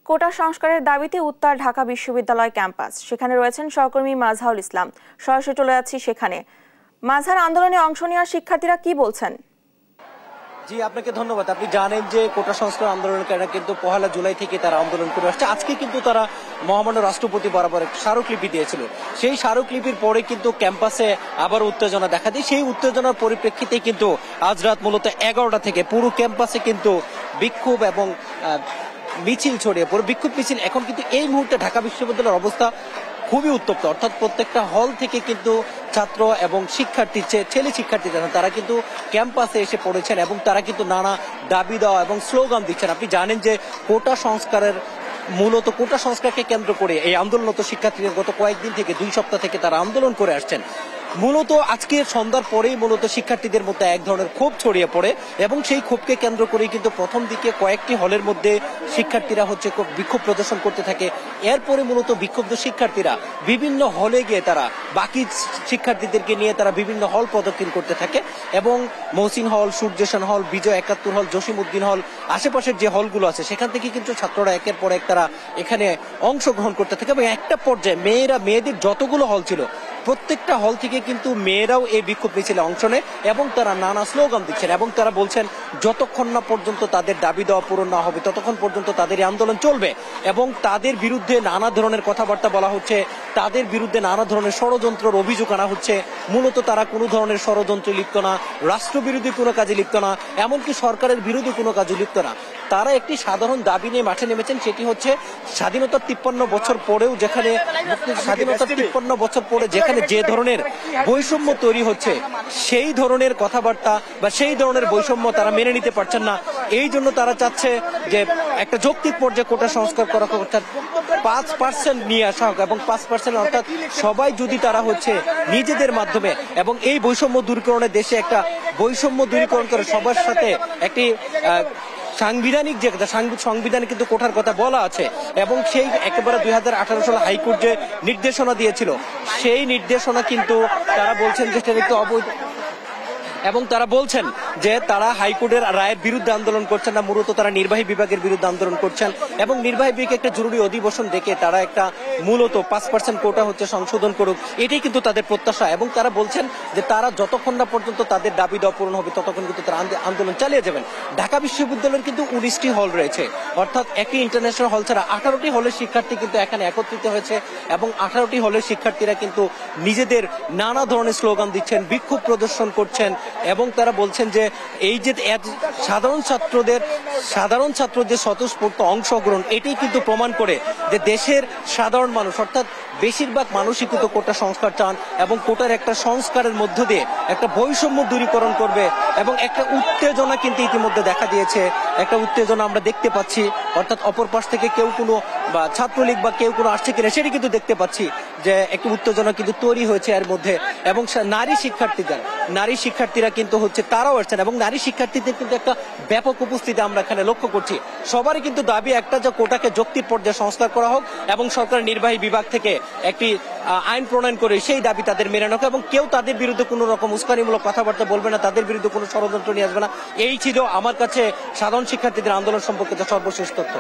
কোটা সংস্কারের দাবিতে উত্তর ঢাকা বিশ্ববিদ্যালয় ক্যাম্পাস। সেখানে রয়েছেন সহকর্মী মাঝহারুল ইসলাম। সরাসরি চলে যাচ্ছি সেখানে। মাঝহার, আন্দোলনে অংশ নেওয়া শিক্ষার্থীরা কি বলছেন? জি, আপনাকে ধন্যবাদ। আপনি জানেন যে কোটা সংস্কার আন্দোলনকারীরা কিন্তু 1 জুলাই থেকে তারা আন্দোলন করে আসছে। আজকে কিন্তু তারা মহামান্য রাষ্ট্রপতি বরাবর স্মারকলিপি দিয়েছিল। সেই স্মারকলিপির পরে কিন্তু ক্যাম্পাসে আবার উত্তেজনা দেখা দেয়। সেই উত্তেজনার পরিপ্রেক্ষিতে কিন্তু আজ রাত মূলত 11টা থেকে পুরো ক্যাম্পাসে কিন্তু বিক্ষোভ এবং মিছিল ছড়িয়ে পড়ে। বিক্ষোভ মিছিল এখন কিন্তু এই মুহূর্তে ঢাকা বিশ্ববিদ্যালয়ের অবস্থা খুবই উত্তপ্ত। অর্থাৎ প্রত্যেকটা হল থেকে কিন্তু ছাত্র এবং শিক্ষার্থী, ছেলে শিক্ষার্থী যারা তারা কিন্তু ক্যাম্পাসে এসে পড়েছেন এবং তারা কিন্তু নানা দাবি দেওয়া এবং স্লোগান দিচ্ছেন। আপনি জানেন যে কোটা সংস্কারকে কেন্দ্র করে এই আন্দোলনরত শিক্ষার্থীদের গত কয়েকদিন থেকে 2 সপ্তাহ থেকে তারা আন্দোলন করে আসছেন। মূলত আজকে সন্ধ্যার পরেই মূলত শিক্ষার্থীদের মধ্যে এক ধরনের ক্ষোভ ছড়িয়ে পড়ে এবং সেই ক্ষোভকে কেন্দ্র করেই কিন্তু প্রথম দিকে কয়েকটি হলের মধ্যে শিক্ষার্থীরা বিক্ষোভ প্রদর্শন করতে থাকে। এরপরে মূলত বিক্ষুব্ধ শিক্ষার্থীরা বিভিন্ন হলে গিয়ে তারা বাকি শিক্ষার্থীদেরকে নিয়ে তারা বিভিন্ন হল প্রদক্ষিণ করতে থাকে এবং মহসিন হল, সূর্যসেন হল, বিজয় 71 হল, জসিমউদ্দিন হল, আশেপাশের যে হলগুলো আছে সেখান থেকে কিন্তু ছাত্ররা একের পর এক তারা এখানে অংশগ্রহণ করতে থাকে এবং একটা পর্যায়ে মেয়েদের যতগুলো হল ছিল প্রত্যেকটা হল থেকে কিন্তু মেয়েরাও এই বিক্ষোভ মিছিলে অংশ নেয় এবং তারা নানা স্লোগান দিচ্ছেন এবং তারা বলছেন যতক্ষণ না পর্যন্ত তাদের দাবি দেওয়া পূরণ না হবে ততক্ষণ পর্যন্ত তাদের এই আন্দোলন চলবে এবং তাদের বিরুদ্ধে নানা ধরনের কথাবার্তা বলা হচ্ছে, তাদের বিরুদ্ধে নানা ধরনের ষড়যন্ত্রের অভিযোগ আনা হচ্ছে। মূলত তারা কোনো ধরনের ষড়যন্ত্রে লিপ্ত না, রাষ্ট্রবিরোধী কোনো কাজে লিপ্ত না, এমনকি সরকারের বিরোধী কোনো কাজে লিপ্ত না। তারা একটি সাধারণ দাবি নিয়ে মাঠে নেমেছেন, সেটি হচ্ছে স্বাধীনতার 53 বছর পরেও যেখানে যে ধরনের বৈষম্য তৈরি হচ্ছে সেই ধরনের কথাবার্তা বা সেই ধরনের বৈষম্য তারা মেনে নিতে পারছেন না। এই জন্য তারা চাচ্ছে যে একটা যৌক্তিক পর্যায়ে কোটা সংস্কার করা হোক, অর্থাৎ 5% নিয়ে আসা হোক এবং 5% অর্থাৎ সবাই যদি তারা নিজেদের মাধ্যমে এবং এই বৈষম্য দূরীকরণের দেশে একটা বৈষম্য দূরীকরণ করে সবার সাথে একটি সাংবিধানিক সংবিধানে কিন্তু কোটার কথা বলা আছে এবং সেই একেবারে 2018 সালে হাইকোর্ট যে নির্দেশনা দিয়েছিল সেই নির্দেশনা কিন্তু তারা বলছেন যে সেটা একটু অবৈধ এবং তারা বলছেন যে তারা হাইকোর্টের রায়ের বিরুদ্ধে আন্দোলন করছেন না, মূলত তারা নির্বাহী বিভাগের বিরুদ্ধে আন্দোলন করছেন এবং নির্বাহী বিভাগে একটা জরুরি অধিবেশন ডেকে তারা একটা মূলত 5% কোটা সংশোধন করুক, এটাই কিন্তু তাদের প্রত্যাশা এবং তারা বলছেন যে তারা যতক্ষণ না পর্যন্ত তাদের দাবি দেওয়া পূরণ হবে ততক্ষণ কিন্তু তারা আন্দোলন চালিয়ে যাবেন। ঢাকা বিশ্ববিদ্যালয়ের কিন্তু 19টি হল রয়েছে, অর্থাৎ একটি ইন্টারন্যাশনাল হল ছাড়া 18টি হলের শিক্ষার্থী কিন্তু এখানে একত্রিত হয়েছে এবং 18টি হলের শিক্ষার্থীরা কিন্তু নিজেদের নানা ধরনের স্লোগান দিচ্ছেন, বিক্ষোভ প্রদর্শন করছেন এবং তারা বলছেন যে এই যে সাধারণ ছাত্রদের স্বতঃস্ফূর্ত অংশগ্রহণ এটাই কিন্তু প্রমাণ করে যে দেশের সাধারণ মানুষ অর্থাৎ বেশিরভাগ মানুষই কিন্তু কোটা সংস্কার চান এবং কোটার একটা সংস্কারের মধ্য দিয়ে একটা বৈষম্য দূরীকরণ করবে এবং একটা উত্তেজনা কিন্তু ইতিমধ্যে দেখা দিয়েছে। একটা উত্তেজনা আমরা দেখতে পাচ্ছি, অর্থাৎ অপর পাশ থেকে কেউ কোনো বা ছাত্রলীগ বা কেউ কোনো আসছে কিনা সেটি কিন্তু দেখতে পাচ্ছি যে একটা উত্তেজনা কিন্তু তৈরি হয়েছে এর মধ্যে এবং নারী শিক্ষার্থীরা কিন্তু তারাও আসছেন এবং নারী শিক্ষার্থীদের কিন্তু একটা ব্যাপক উপস্থিতি আমরা এখানে লক্ষ্য করছি। সবারই কিন্তু দাবি একটা যে কোটাকে যৌক্তিক পর্যায়ে সংস্কার করা হোক এবং সরকার নির্বাহী বিভাগ থেকে একটি আইন প্রণয়ন করে সেই দাবি তাদের মেনে নেওয়া এবং কেউ তাদের বিরুদ্ধে কোনো রকম উস্কানিমূলক কথাবার্তা বলবে না, তাদের বিরুদ্ধে কোনো ষড়যন্ত্র নিয়ে আসবে না। এই ছিল আমার কাছে সাধারণ শিক্ষার্থীদের আন্দোলন সম্পর্কিত সর্বশেষ তথ্য।